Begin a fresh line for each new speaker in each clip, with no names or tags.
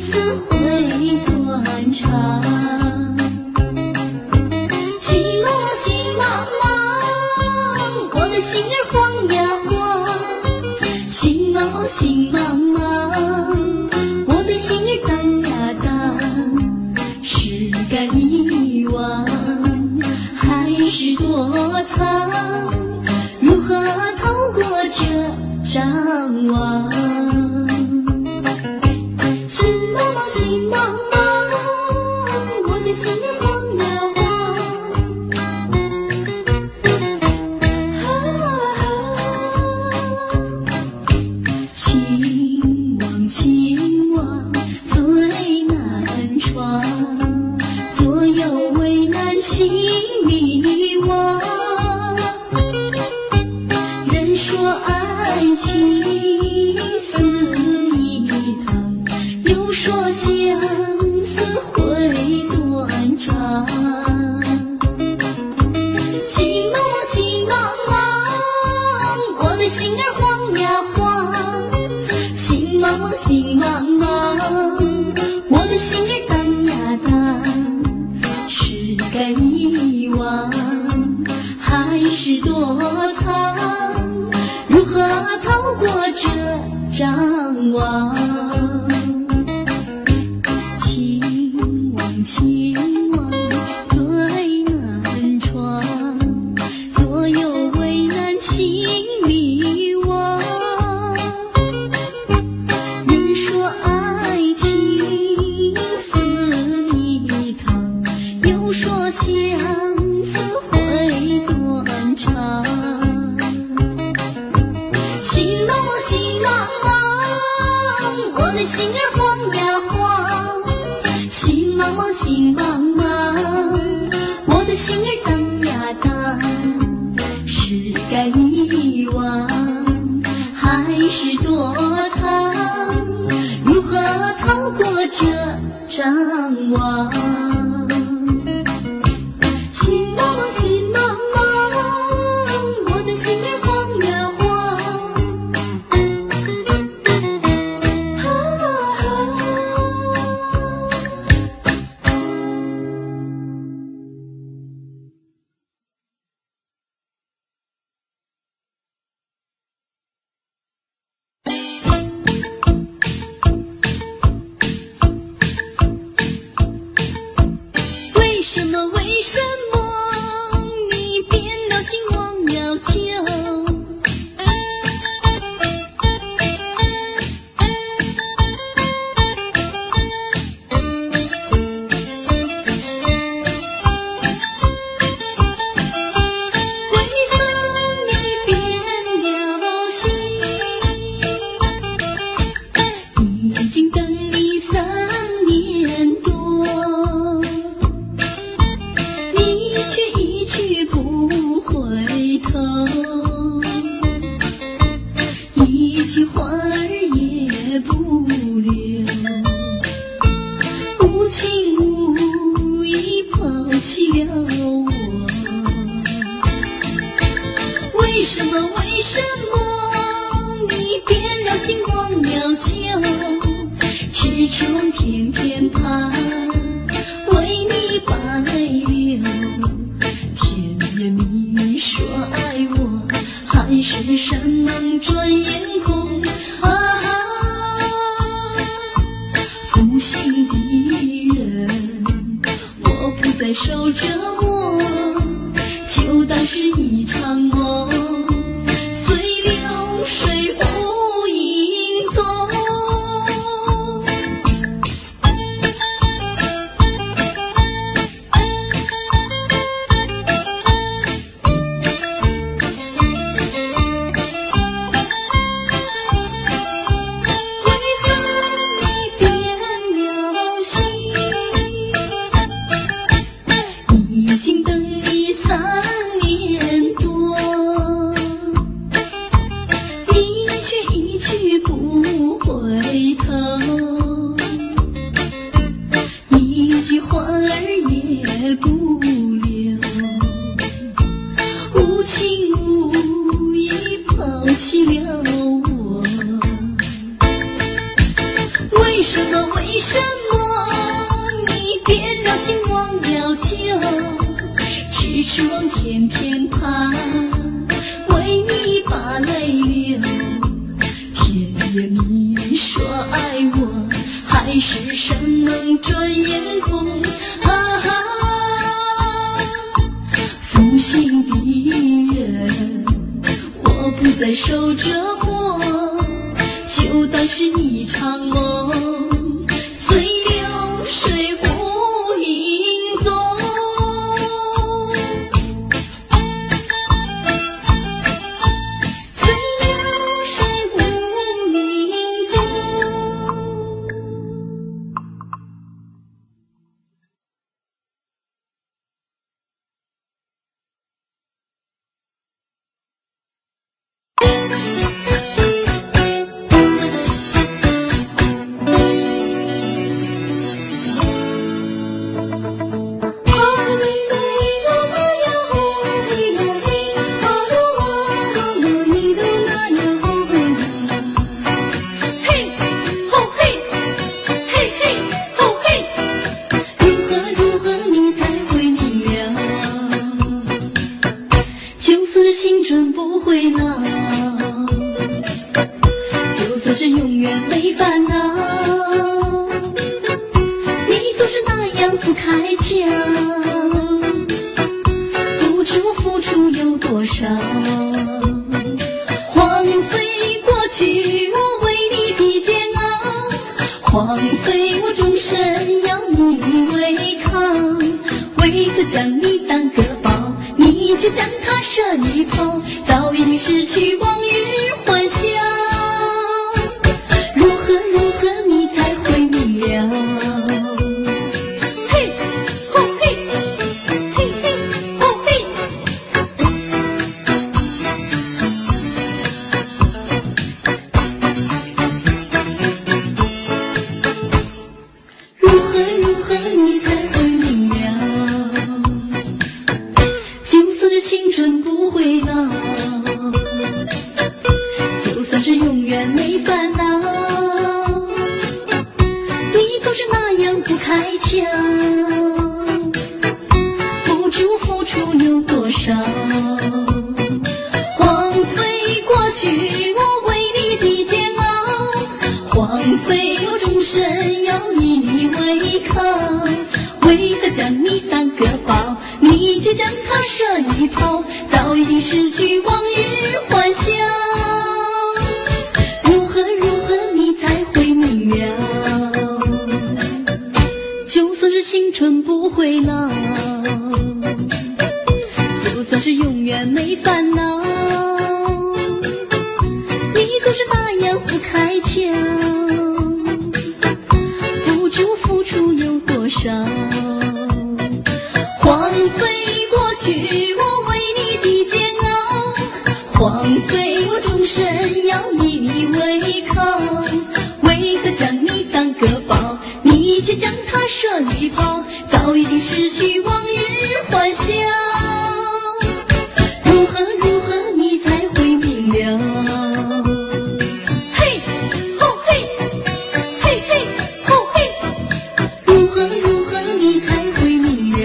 丝会断肠。心茫茫，心茫茫，我的心儿慌呀慌。心茫茫，心茫茫，我的心儿荡呀荡。是该遗忘，还是躲藏？如何逃过这张望？心茫茫，心茫茫，我的心儿慌呀慌。情网，情网，最难闯，左右为难，心迷惘。人说爱情似蜜糖，又说相思会断肠。心茫茫，心茫茫，我的心儿慌呀慌。心茫茫，心茫茫，我的心儿荡呀荡。是该遗忘，还是躲藏？如何逃过这张望？情网，情网，最难闯，左右为难，心迷惘。人说爱情似蜜糖，又说相思会断肠。心茫茫，心茫茫，我的心儿慌呀慌。心茫茫，心茫茫，我的心儿荡呀荡。是该遗忘，还是躲藏？如何逃过这张望？心茫茫，心茫茫，我的心儿慌呀慌。为什么，为什么你变了心忘了旧？为何你变了心？已经等你3年多，你却一去不回头，一句话儿也不留，无情无义抛弃了我。为什么，为什么你变了心忘了旧？痴痴望，天天盼，为你白流。甜言蜜语说爱我，海誓山盟转眼空。负心的人，我不再受折磨，就当是一场梦，随流水无影踪。已为什么你变了心忘了旧？痴痴往天天盼，为你把泪流。甜言蜜语说爱我，海市蜃楼转眼空。负心的人，我不再受折磨，就当是一场梦，随流水无影踪。随流水无影踪。青春不会老，就算是永远没烦恼，你总是那样不开窍，不知我付出有多少。荒废过去我为你的煎熬，荒废我终身要你违抗，为何将你当个宝，你却将它射一抛，早已经失去往日欢笑。如何你才会明了？嘿，吼嘿，嘿嘿，吼嘿。如何你才会明了？就算是青春不会老，就算是永远没烦恼，你总是那样不开窍，不知我付出有多少。荒废过去我为你的煎熬，荒废我终身要以你为靠，为何将你当个宝，你却将它射一抛，早已经失去往日欢笑。如何你才会明了？就算是青春不会老，就算是永远没烦恼，你总是那样不开窍，不知我付出有多少。荒废过去我为你的煎熬，荒废我终身要以你为靠，为何将你当个宝，你却将它射一抛，早已经失去往日欢笑。如何你才会明了？嘿，吼嘿，嘿嘿，吼嘿。如何你才会明了？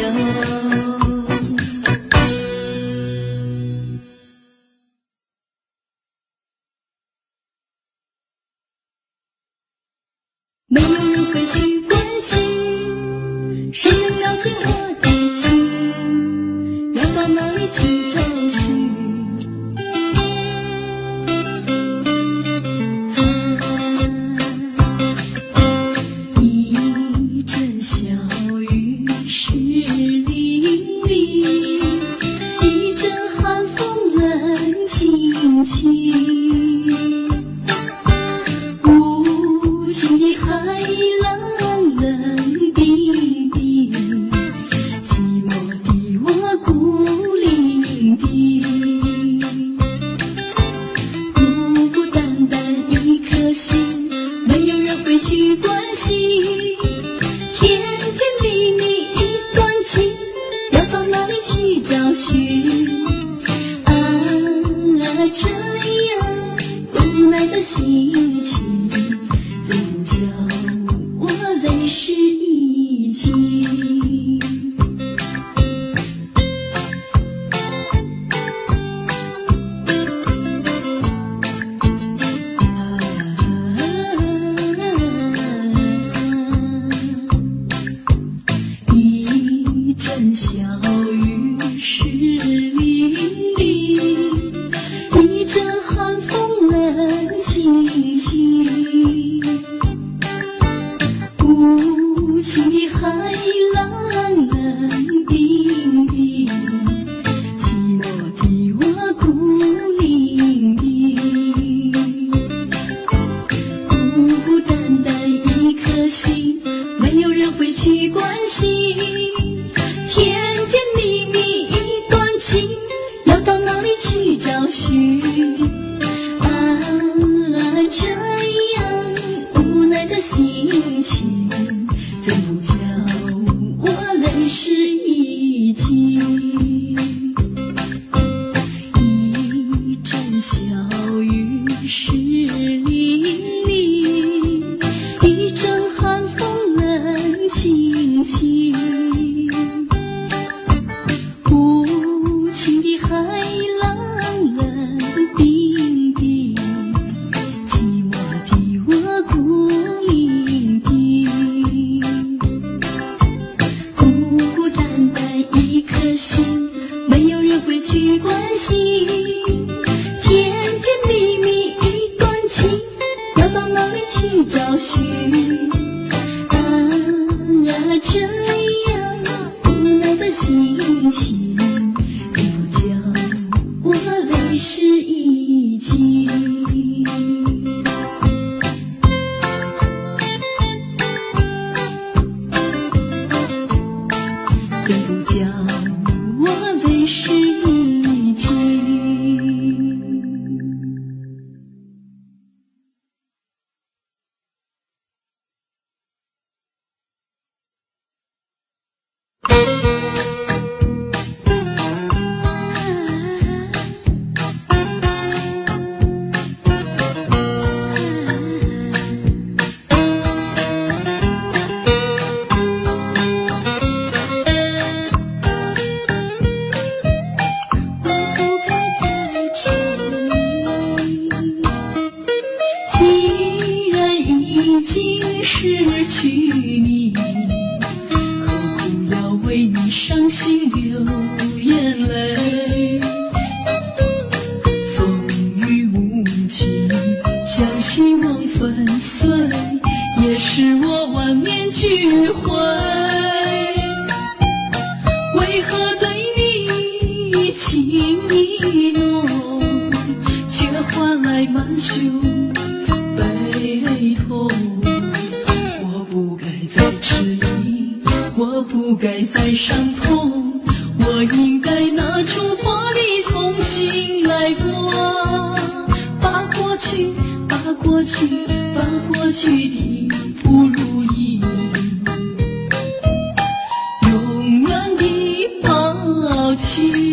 没有人会去关心，谁能了解我的心？要到哪里去找寻？一阵小雨湿淋淋，一阵寒风冷清清，无情的海浪冷冰冰，寂寞的我孤零零，孤孤单单一颗心，没有人会去关心，甜甜蜜蜜一段情，要到哪里去找寻？这样无奈的心情，怎叫我是已经。一阵小雨湿淋淋，一阵寒风冷清清，无情的海浪冷冰冰，寂寞的我孤零零，孤孤单单一颗心，没有人会去关心，甜甜蜜蜜一段情，要到哪里去找寻？这样无奈的心情，怎不叫我泪湿衣襟？一阵小雨湿淋淋，一阵寒风冷清清，无情的海浪冷冰冰，寂寞的我孤零零，孤孤单单一颗心，没有人会去关心，甜甜蜜蜜一段情，要到哪里去找寻？这样无奈的心情，怎不叫我泪湿衣襟？怎不叫我泪湿衣襟？既然已经失去你，何苦要为你伤心流眼泪？风雨无情，将希望粉碎，也是我万念俱灰。为何对你情意浓，却换来满胸悲痛？我不该再痴迷，我不该再伤痛，我应该拿出魄力重新来过，把过去的不如意永远地抛弃。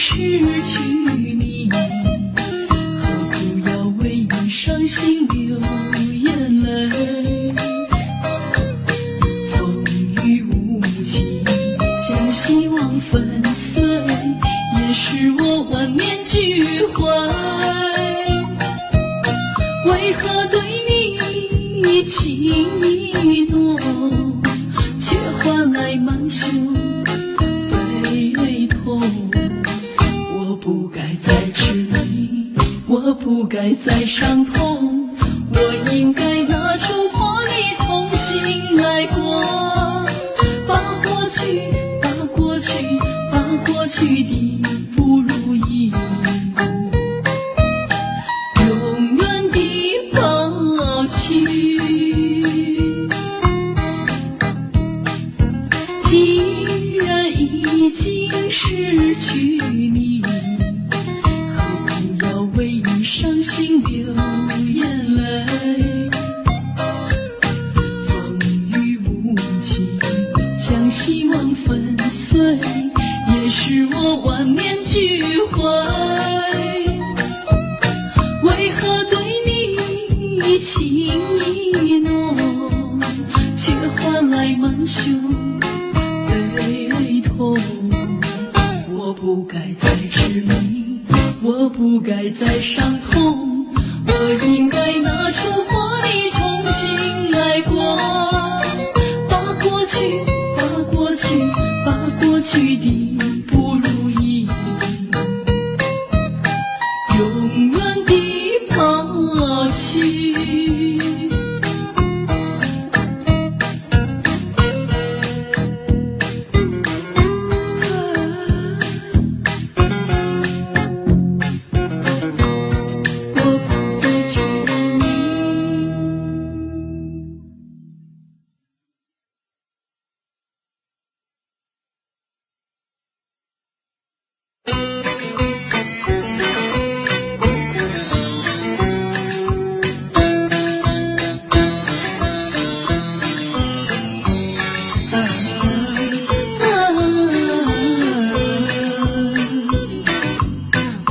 失去你，何苦要为你伤心流眼泪？风雨无情，将希望粉碎，也是我万念俱灰。为何对你情意浓，却换来满胸悲痛？我不该再痴迷，我不该再伤痛，我应该拿出魄力重新来过，把过去的不如意永远地抛弃。既然已经失去你，何苦要为你伤心流眼情意浓，却换来满胸悲痛。我不该再痴迷，我不该再伤痛，我应该拿出活力重新来过，把过去的不如意永远地抛弃。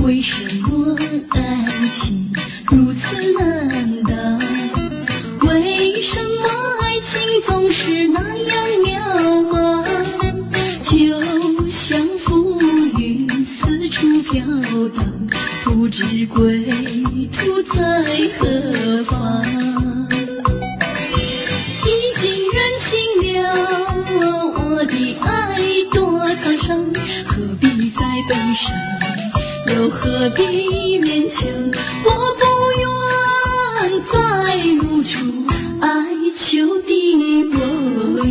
为什么爱情如此难当？为什么爱情总是那样渺茫？就像浮云四处飘荡，不知归途在何方。已经认清了我的爱多沧桑，何必再悲伤？又何必勉强？我不愿再露出哀求的模样。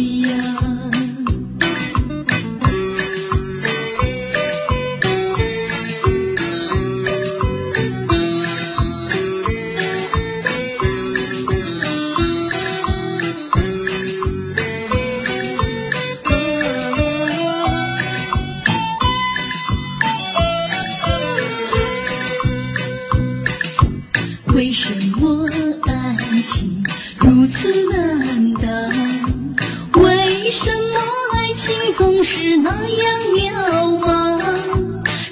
为什么爱情如此难当？为什么爱情总是那样渺茫？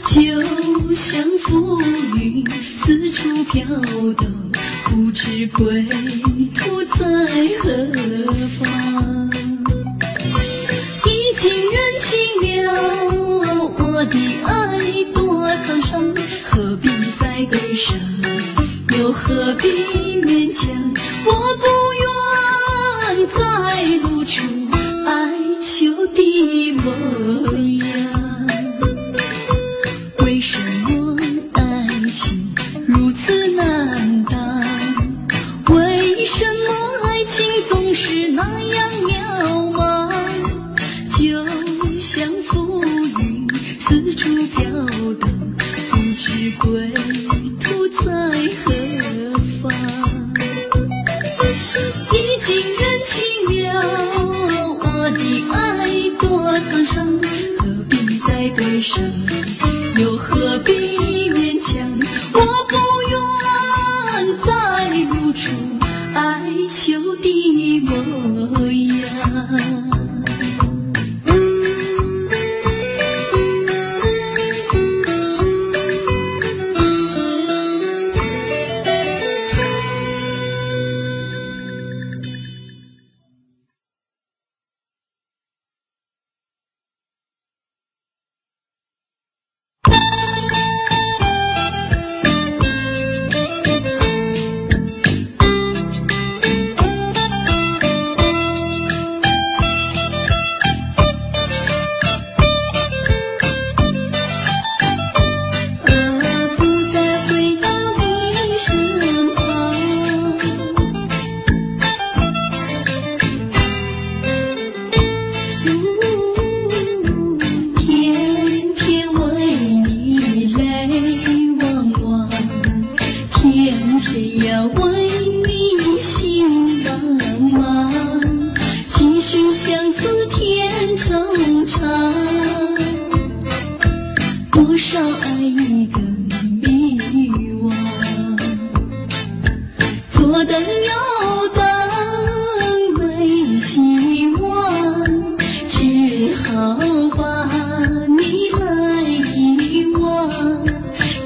就像浮云四处飘荡，不知归途在何方。已经认清了我的爱多沧桑，何必再悲伤？又何必勉强？我不愿再露出哀求的模样。为什么爱情如此难当？为什么爱情总是那样渺茫？就像浮云四处飘荡，不知归途在何方。已经认清了我的爱多沧桑，何必再悲伤？又何必勉强？我不愿再露出哀求的模样。多少爱一个迷惘，左等右等没希望，只好把你来遗忘，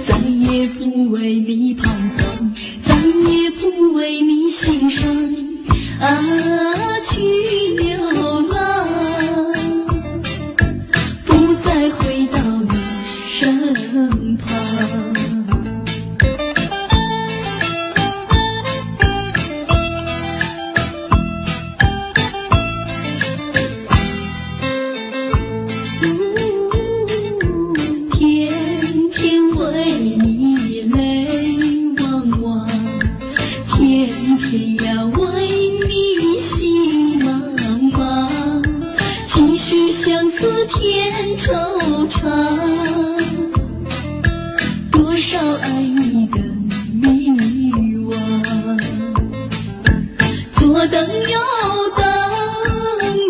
再也不为你彷徨，再也不为你去流浪，不再回到你身旁。天天为你泪汪汪，天天要为你心茫茫，几许相思添惆怅，多少爱你的迷惘，左等右等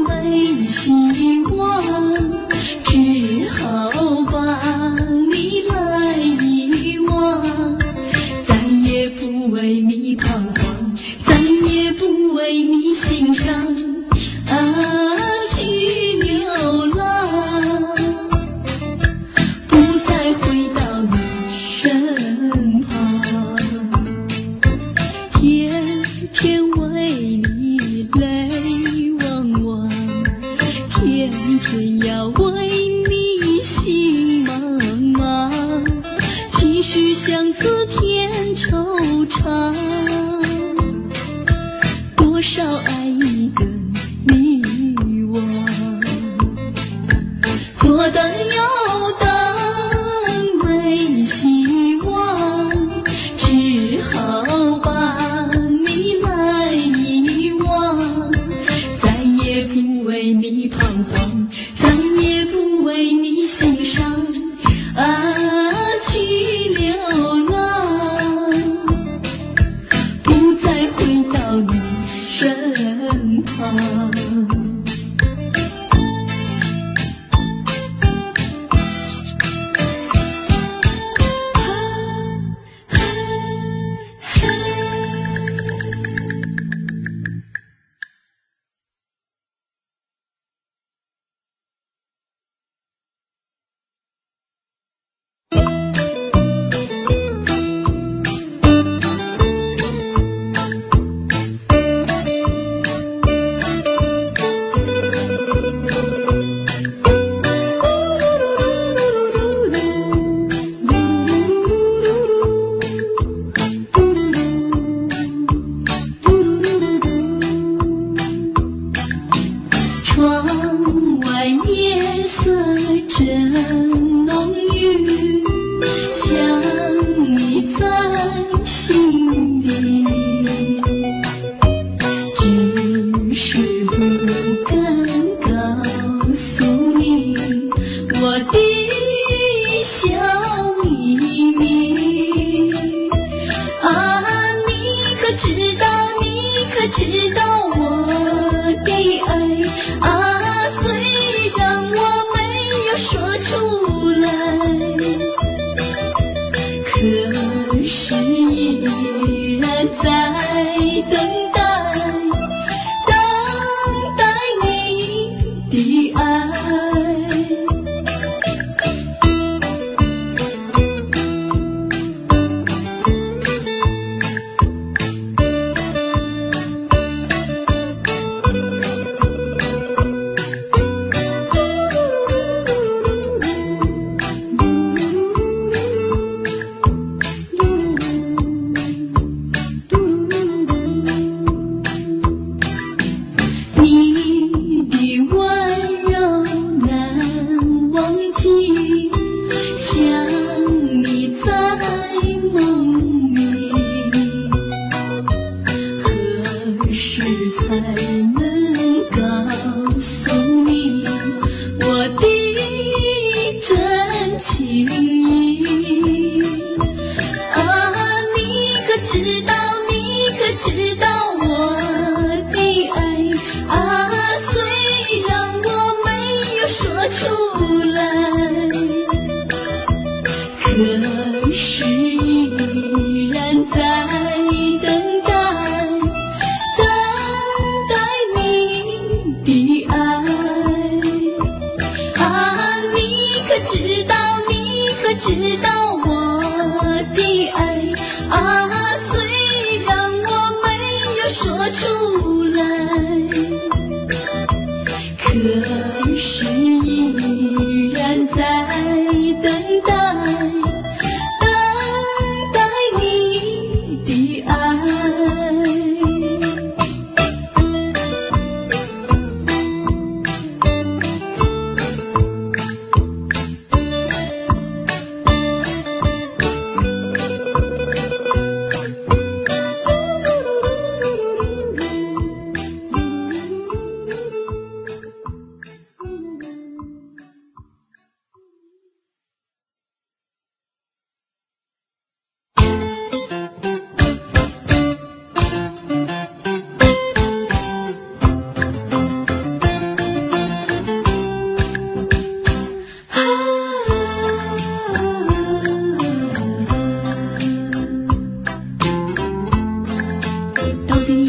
没希望，只好把你来遗忘，再也不为你彷徨，再也不为你心伤，去流浪，不再回到你身旁。天天为你泪汪汪，天天要为你心茫茫，几许相思添惆怅，多少爱意的迷惘，左等右等没希望，只好把你来遗忘，再也不为你彷徨，再也不为你心伤，去流浪，不再回到你身旁。窗外夜色真浓郁，想你在心底，只是不敢告诉你我的小秘密。你可知道，你可知道我的爱，虽然我没有说出来，可是依然在等待，等待你的爱。你的温柔难忘记，想你在梦里，何时才能告诉你我的真情意？你可知道，你可知道我的爱，虽然我没有说出来，可是依然在等待，等待你的爱。你可知道，你可知道我的爱，虽然我没有说出来，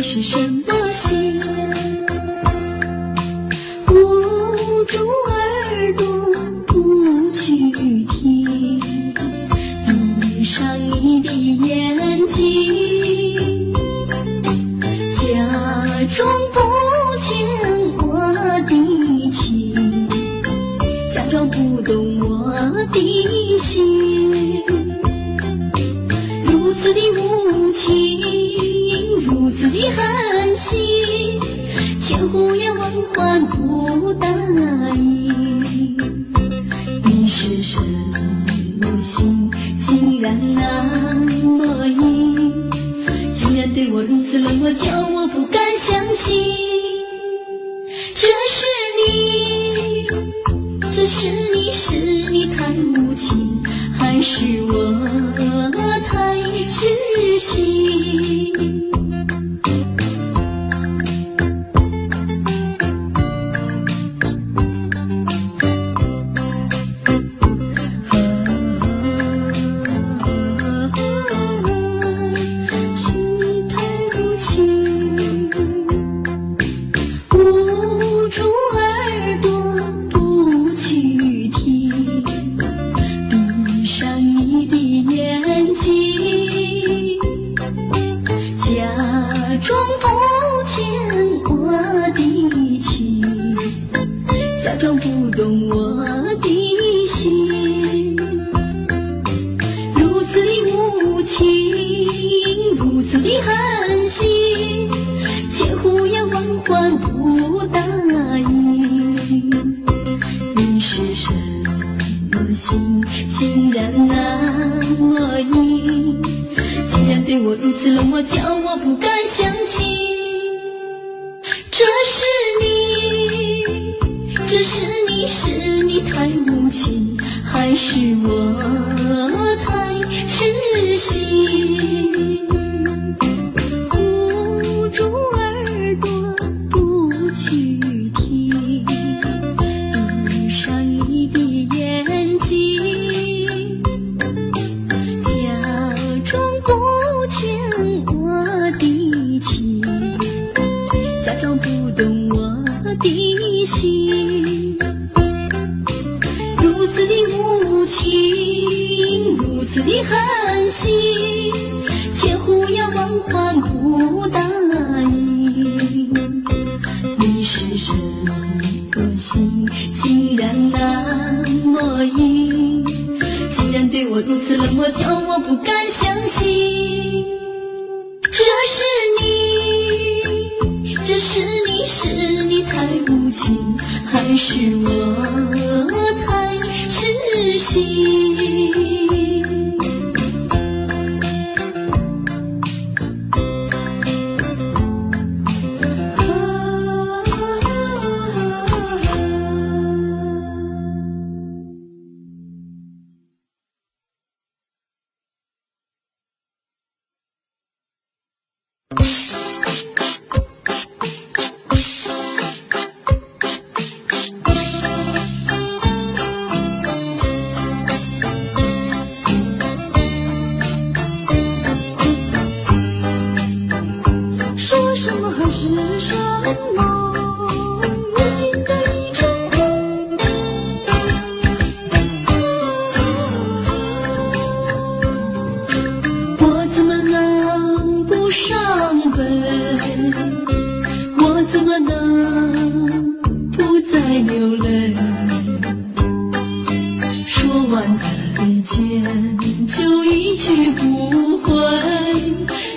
你是什么心？捂住耳朵不去听，闭上你的眼睛，假装不见我的情，假装不懂我的心。如此的无情，如此的狠心，千呼万唤不答应。你是什么心，竟然那么硬，竟然对我如此冷漠，叫我不敢相信。这是你，这是你，是你太无情，还是我太痴心？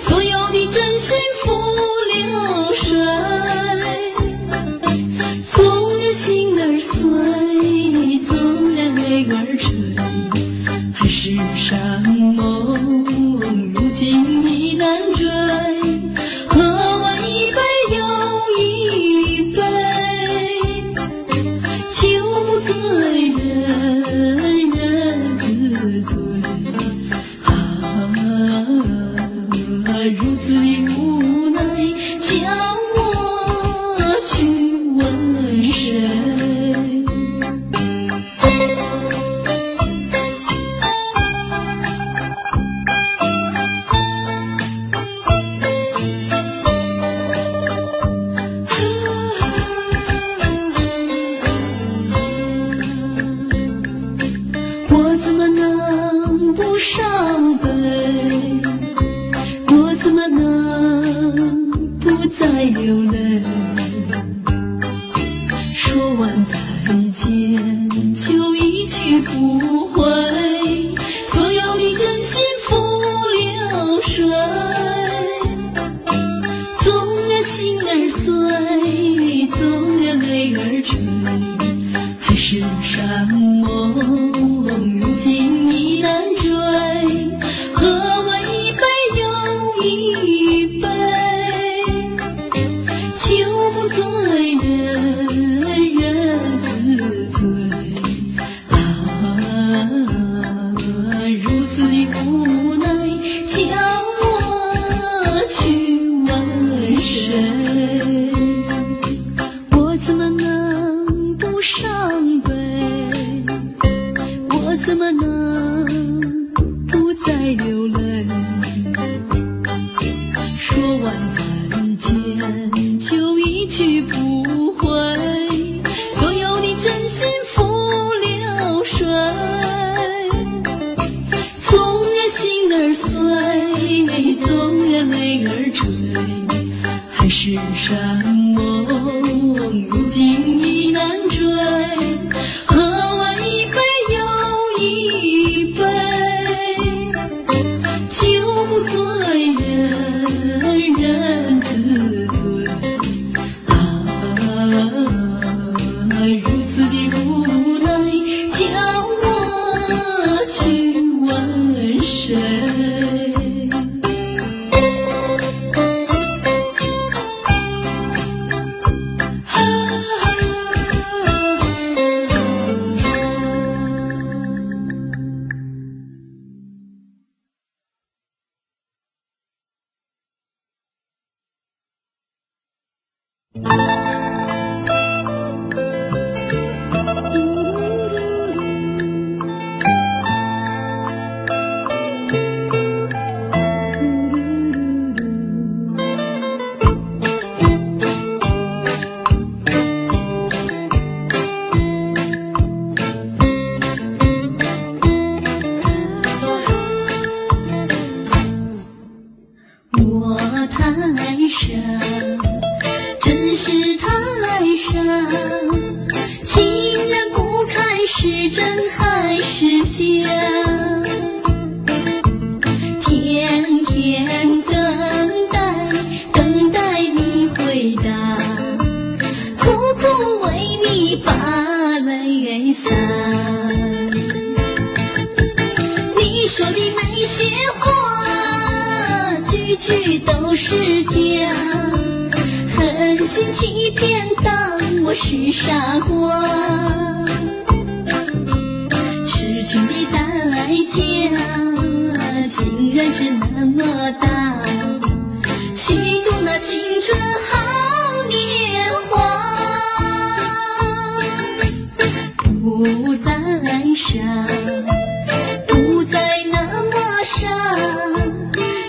所有的真心付流水。
能不再流泪？说完再见就一去不回，所有的真心付流水。纵然心儿碎，纵然泪儿垂，海誓山盟如今已难追。喝完一杯又一杯，酒不醉人人自醉。如此的无奈，叫我去问谁？我怎么能不伤悲？我怎么能不再流泪？说完再见就一去不回，所有的真心付流水。纵然心儿碎，纵然泪儿垂，海誓山盟如今已难追。喝完一杯又一杯，酒不醉人人自醉。如此的无奈，叫我去问谁？我太傻，真是太傻，竟然不看是真还是假。天天等待，等待你回答，苦苦为你把泪洒。你说的那些话，句句都是假，狠心欺骗，当我是傻瓜。痴情的代价，竟然是那么大，虚度那青春好年华。不再傻，不再那么傻，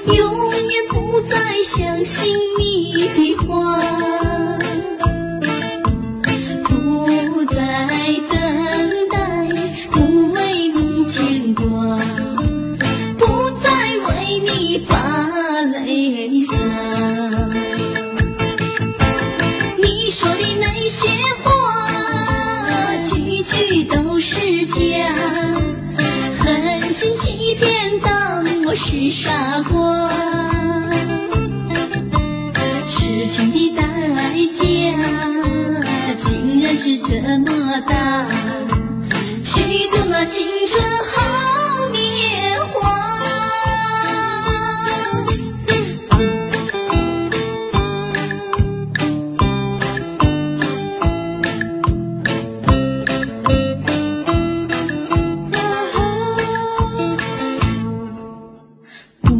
永远不再相信你的话，不再等待，不为你牵挂，不再为你把泪洒。你说的那些话，句句都是假，狠心欺骗，当我是傻瓜。痴情的代价，竟然是这么大，虚度那青春好年华。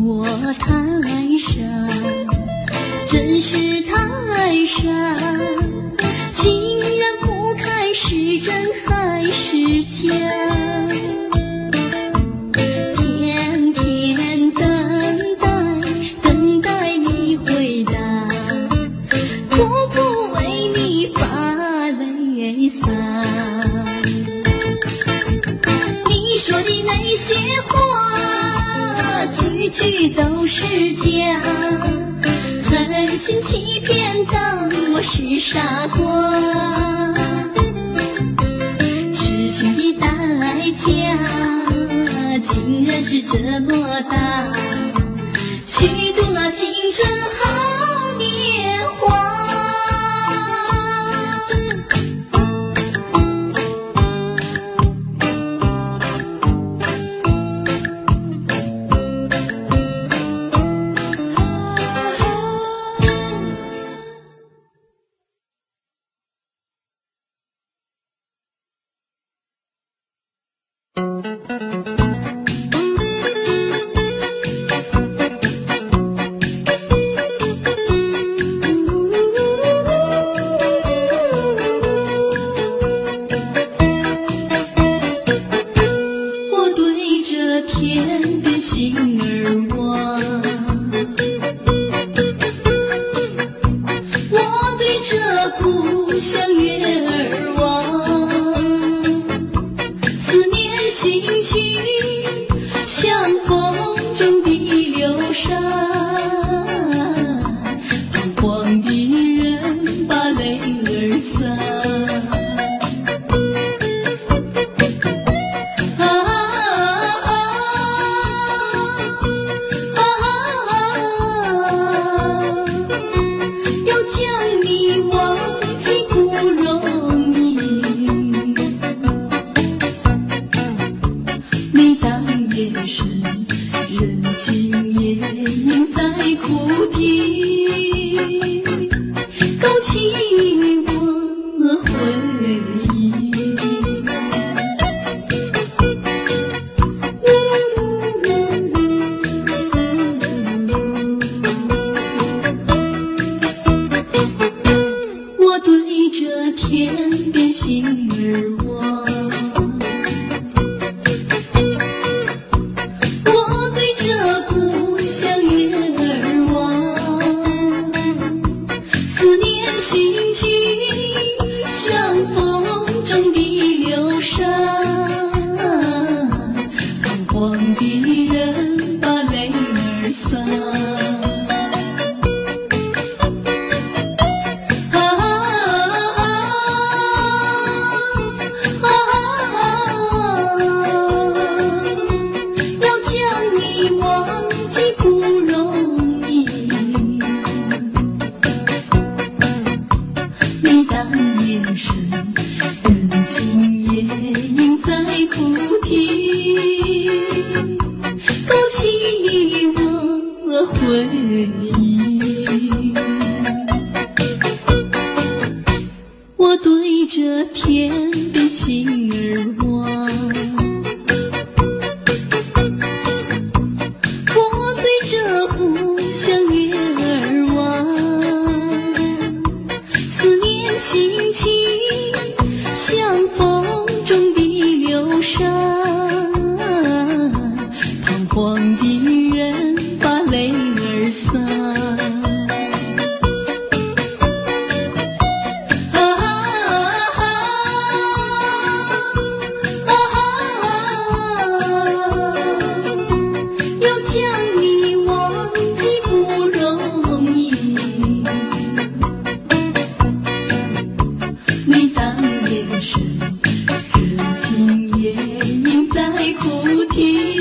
我太傻，真是太傻，竟然不看是真还是假。天天等待，等待你回答，苦苦为你把泪洒。你说的那些话，句句都是假，真心欺骗，当我是傻瓜。痴情的代价竟然是这么大，虚度那青春好年华。
人情夜莺在哭啼。